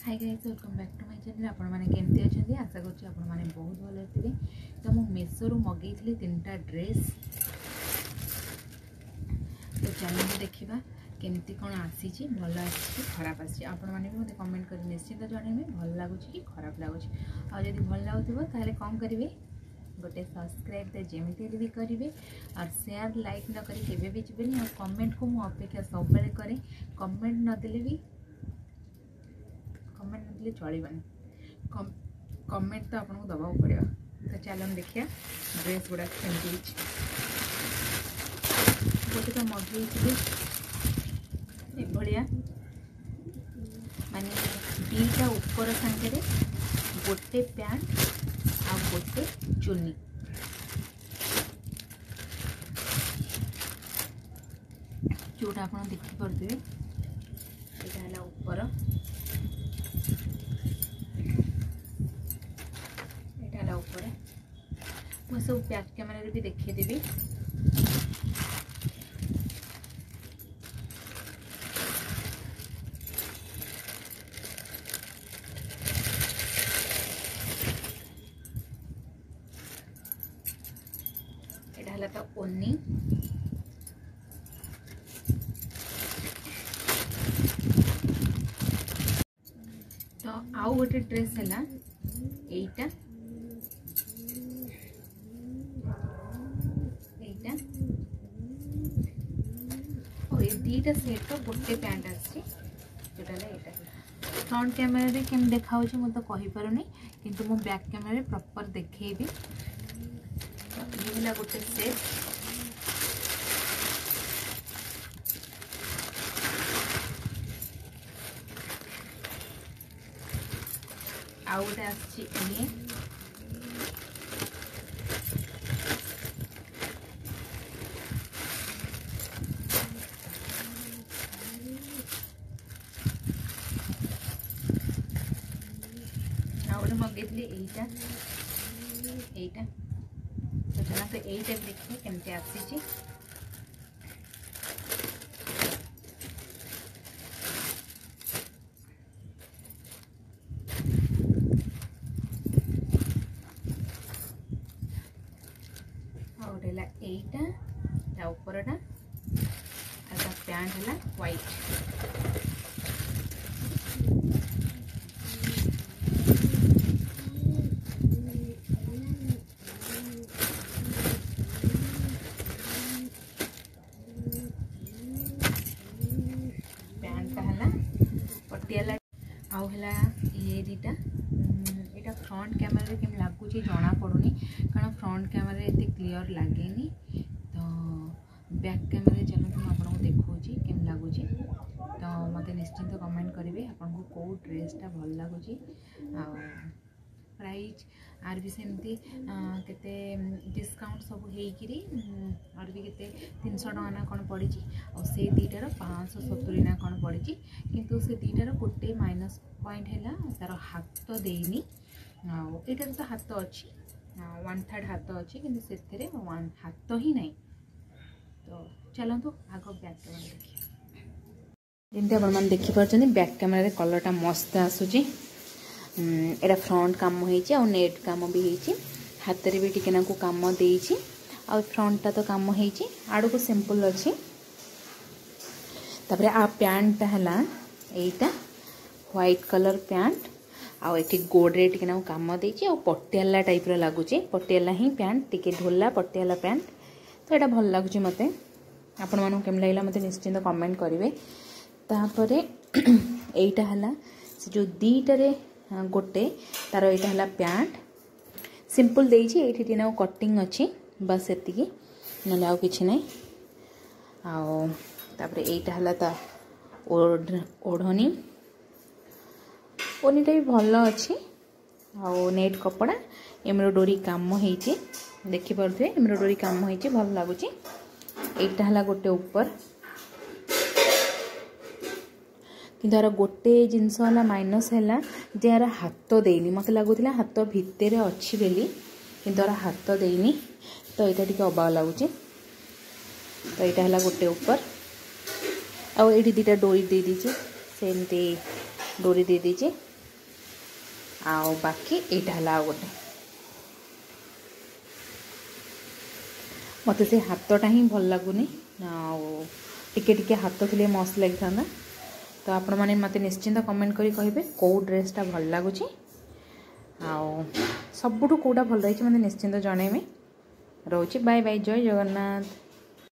Hi guys, welcome back to my channel. आपण माने केमती अछंती? आशा करछि आपण माने बहुत भलो अथिबे। तो मु मेसो रु मगेइथली तीनटा ड्रेस। तो चैनल देखिबा केमती कोन आसी छी, भलो आसी छी, खराब आसी छी। आपण माने भी मते कमेंट कर निश्चित जणेबे भलो लागु छी कि खराब लागु छी। आ जदि भलो लागुथिबो ताले कोन करिवे, गोटे सब्सक्राइब तो जेमिति भी करिवे और शेयर लाइक न करी केबे भी जिबेनी। और कमेंट को मु अपेक्षा सब बेले करे। कमेंट न देले भी कमेंट नदे चलवानी, कमेंट तो आपको दबा पड़ेगा। तो चलो देखिए ड्रेस गुड़ा केमती गोटे तो मगई भाया माने दीटा ऊपर सांगे गोटे पैंट आ गोटे चुन्नी। जोटा आप देखिपे यहाँ है ऊपर, यहाँ ऊपर मुझे सब बैक कैमेरा भी देखीदेवी। यहाँ है तो ओनी, तो आउ गोटे ड्रेस है एटा दीटा सेट तो गोटे पैंट आसी फ्रंट कैमेरा केम देखा मुझे तो कही पारुनी, किंतु मो बैक कैमेरा प्रॉपर देखेबी। ये गोटे सेट, आउ गोटे आसी मगेली एटा। तो चला तो यहीटा देखिए केमती आसी। एटा ऊपरटा पैंट है व्हाइट। पटियाला आउ है ये दीटा। यहाँ फ्रंट कैमेरा केम लगुच जना पड़ूनी, कारण फ्रंट कैमेरा एत क्लीयर लगे। तो बैक कैमेरा चलते मुझे देखा केम लगुच। तो मत निश्चिंत कमेंट करेंगे आपको कौ ड्रेसटा भल लगुच। प्राइस आर भी सेमती केते डिस्काउंट सब होकरी और भी केते 300 टका ना कौन पड़ी। और से दीटार 570 ना कौन पड़ी। किंतु से दीटार गोटे माइनस पॉइंट है तार हाथ तो देनी। यहाँ तो हाथ अच्छी 1/3 हाथ अच्छी, किंतु से 1 हाथ ही नहीं। तो चलतु आग बैक कैमेरा देखिए। जमी आप देखिपे बैक कैमेरा कलरटा मस्त आसूची। एटा फ्रंट काम होईची और नेट काम भी होईची। हाथ रे भी टिके नाकु काम देईची और फ्रंटटा तो काम होईची। आडू को सिंपल अच्छी। तापरे आ पैंटटा हला एटा व्हाइट कलर पैंट आउ एटी गोडरे टिके नाकु काम देईची और पटियाला टाइप रो लागुची। पटियाला ही पैंट टिके ढोला पटियाला पैंट। तो एटा भल लागुची मते। आपण मानु केम लागला मते निश्चित कमेंट करिवे। तापरे एटा हला से जो दीटारे गोटे तार यहाँ है पैंट सिंपल देइछि। एठी टिना कटिंग अच्छी बस एतिकी, ना आउ किछि नै। आउ तापरे एटा हला ता ओढ़नी। ओनीटा भी भल अच्छी। आउ नेट कपड़ा एम्ब्रॉयडरी काम होईछि, देखि परथि एम्ब्रॉयडरी काम होईछि, भल लागुछि। एटा हला गोटे ऊपर, किंतु यार गोटे जिनस है माइनस है जे यार हाथ देनी। मत लगुला हाथ भितर अच्छी बेली, किंतु यार हाथ देनी। तो यहाँ टी अबाग लगुच। तो यहाँ है गोटे ऊपर आउ ये दीटा डोरी दे दीजिए, सेमती डोरी दे दीजिए। आउ बाकी एटा हला गोटे मत से हाथटा ही भल लगुनि टिके हाथ थे मस्त लगी था। तो आपण मैंने मत निश्चिंत कमेंट करी कहे कौ ड्रेसटा भल लगुच सबुठू कौटा भल रही मत निश्चिंत जनइबे। रोची बाय बाय जय जगन्नाथ।